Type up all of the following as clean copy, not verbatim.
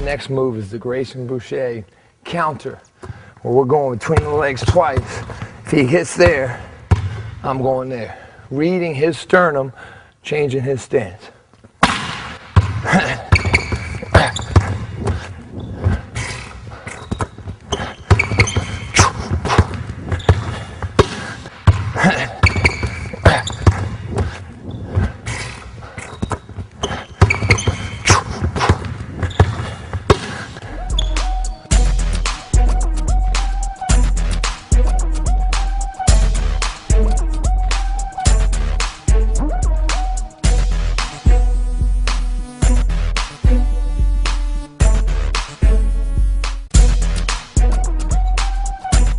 Next move is the Grayson Boucher counter, where we're going between the legs twice. If he hits there, I'm going there. Reading his sternum, changing his stance.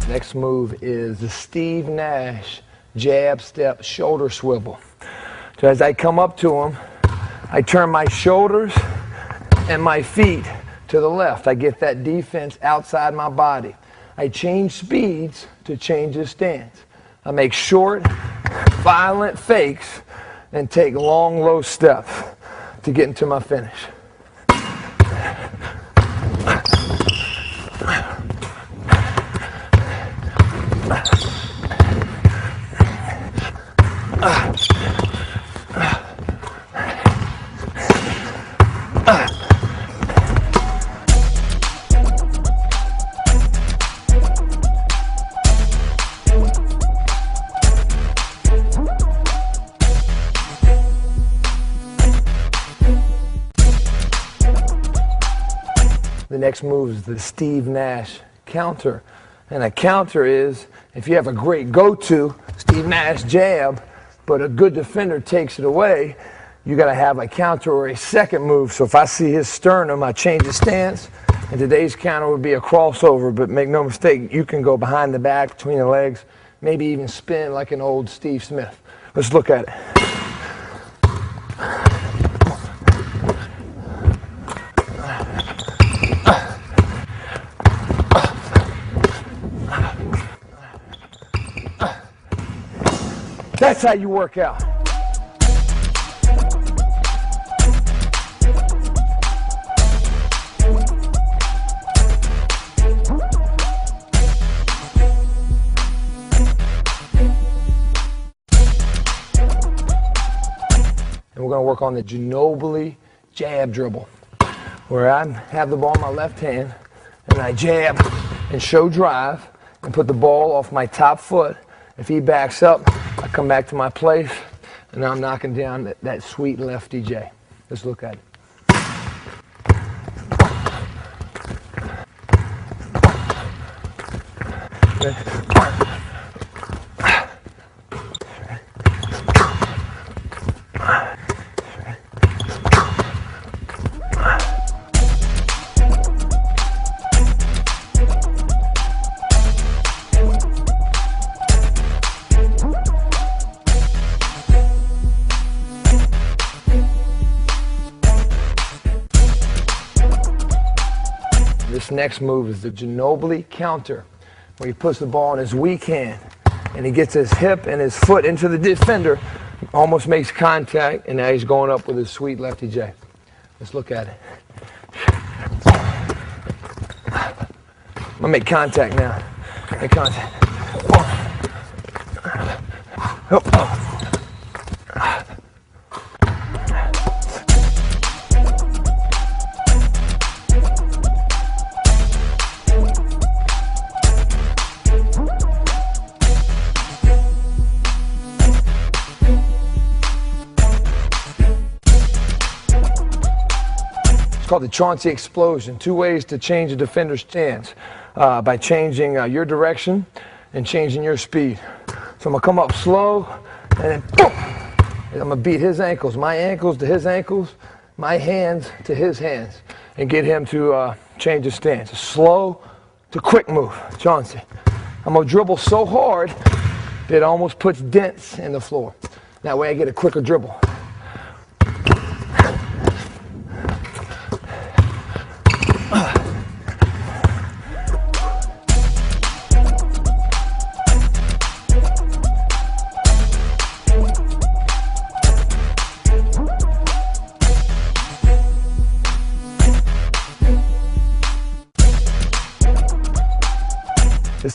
Next move is the Steve Nash jab step shoulder swivel. So as I come up to him, I turn my shoulders and my feet to the left. I get that defense outside my body. I change speeds to change his stance. I make short, violent fakes and take long, low steps to get into my finish. The next move is the Steve Nash counter. And a counter is, if you have a great go-to Steve Nash jab, but a good defender takes it away, you got to have a counter or a second move. So if I see his sternum, I change the stance, and today's counter would be a crossover, but make no mistake, you can go behind the back, between the legs, maybe even spin like an old Steve Smith. Let's look at it. That's how you work out. And we're going to work on the Ginobili jab dribble, where I have the ball in my left hand and I jab and show drive and put the ball off my top foot. If he backs up, I come back to my place, and now I'm knocking down that sweet lefty J. Let's look at it. This next move is the Ginobili counter, where he puts the ball in his weak hand and he gets his hip and his foot into the defender, almost makes contact, and now he's going up with his sweet lefty J. Let's look at it. I'm going to make contact now. Make contact. Oh. Oh. Called the Chauncey Explosion. Two ways to change a defender's stance, by changing your direction and changing your speed. So I'm going to come up slow, and then boom! I'm going to beat his ankles, my ankles to his ankles, my hands to his hands, and get him to change his stance. A slow to quick move, Chauncey. I'm going to dribble so hard that it almost puts dents in the floor. That way I get a quicker dribble.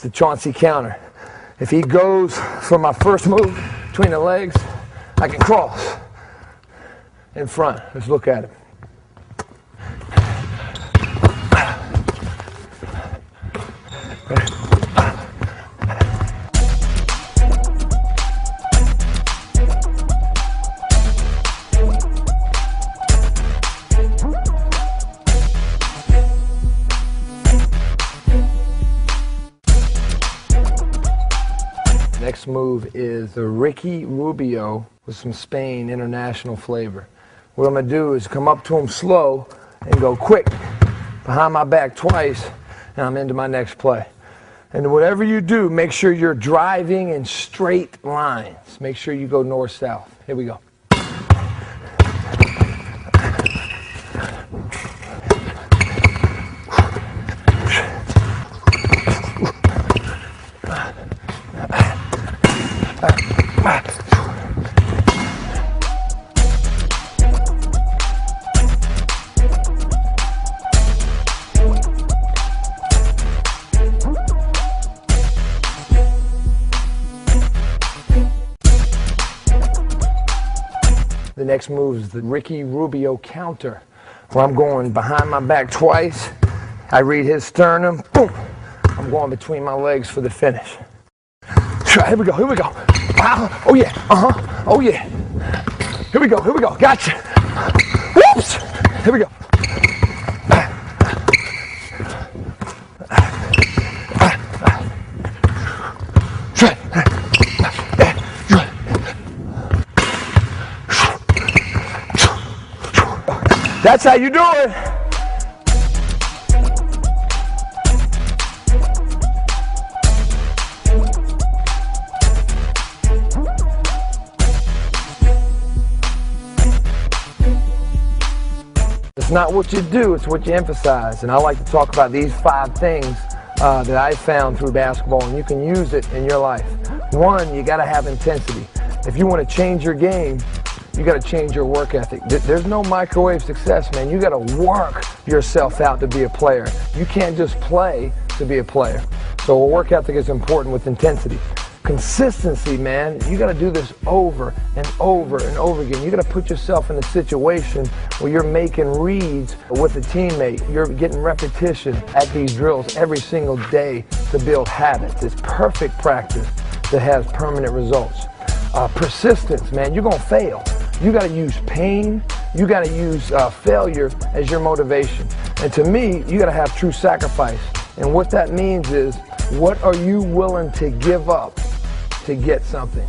the Chauncey counter. If he goes for my first move between the legs, I can cross in front. Let's look at it. Next move is the Ricky Rubio with some Spain international flavor. What I'm going to do is come up to him slow and go quick behind my back twice, and I'm into my next play. And whatever you do, make sure you're driving in straight lines. Make sure you go north-south. Here we go. The next move is the Ricky Rubio counter, where I'm going behind my back twice. I read his sternum, boom. I'm going between my legs for the finish. Here we go, here we go. Wow. Oh yeah, oh yeah. Here we go, gotcha. Whoops, here we go. That's how you do it. It's not what you do, it's what you emphasize. And I like to talk about these 5 things that I found through basketball, and you can use it in your life. 1, you got to have intensity. If you want to change your game, you got to change your work ethic. There's no microwave success, man. You got to work yourself out to be a player. You can't just play to be a player. So a work ethic is important with intensity. Consistency, man. You got to do this over and over and over again. You got to put yourself in a situation where you're making reads with a teammate. You're getting repetition at these drills every single day to build habits. It's perfect practice that has permanent results. Persistence, man. You're going to fail. You got to use pain. You got to use failure as your motivation. And to me, you got to have true sacrifice. And what that means is, what are you willing to give up to get something?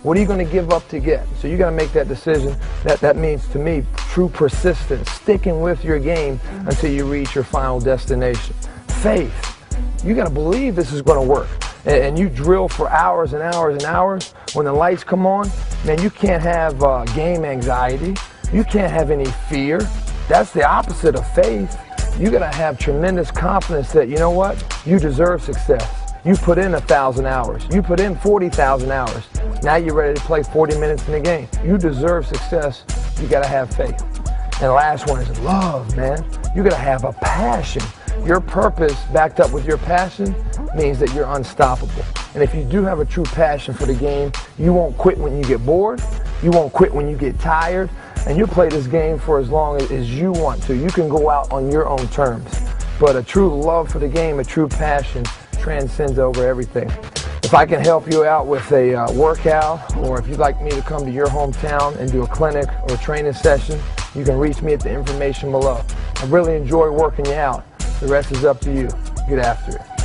What are you going to give up to get? So you got to make that decision. That means, to me, true persistence, sticking with your game until you reach your final destination. Faith. You got to believe this is going to work. And you drill for hours and hours and hours. When the lights come on, man, you can't have game anxiety. You can't have any fear. That's the opposite of faith. You got to have tremendous confidence that, you know what, you deserve success. You put in 1,000 hours. You put in 40,000 hours. Now you're ready to play 40 minutes in a game. You deserve success. You got to have faith. And the last one is love, man. You got to have a passion. Your purpose backed up with your passion means that you're unstoppable. And if you do have a true passion for the game, you won't quit when you get bored. You won't quit when you get tired. And you'll play this game for as long as you want to. You can go out on your own terms. But a true love for the game, a true passion, transcends over everything. If I can help you out with a workout, or if you'd like me to come to your hometown and do a clinic or a training session, you can reach me at the information below. I really enjoy working you out. The rest is up to you. Get after it.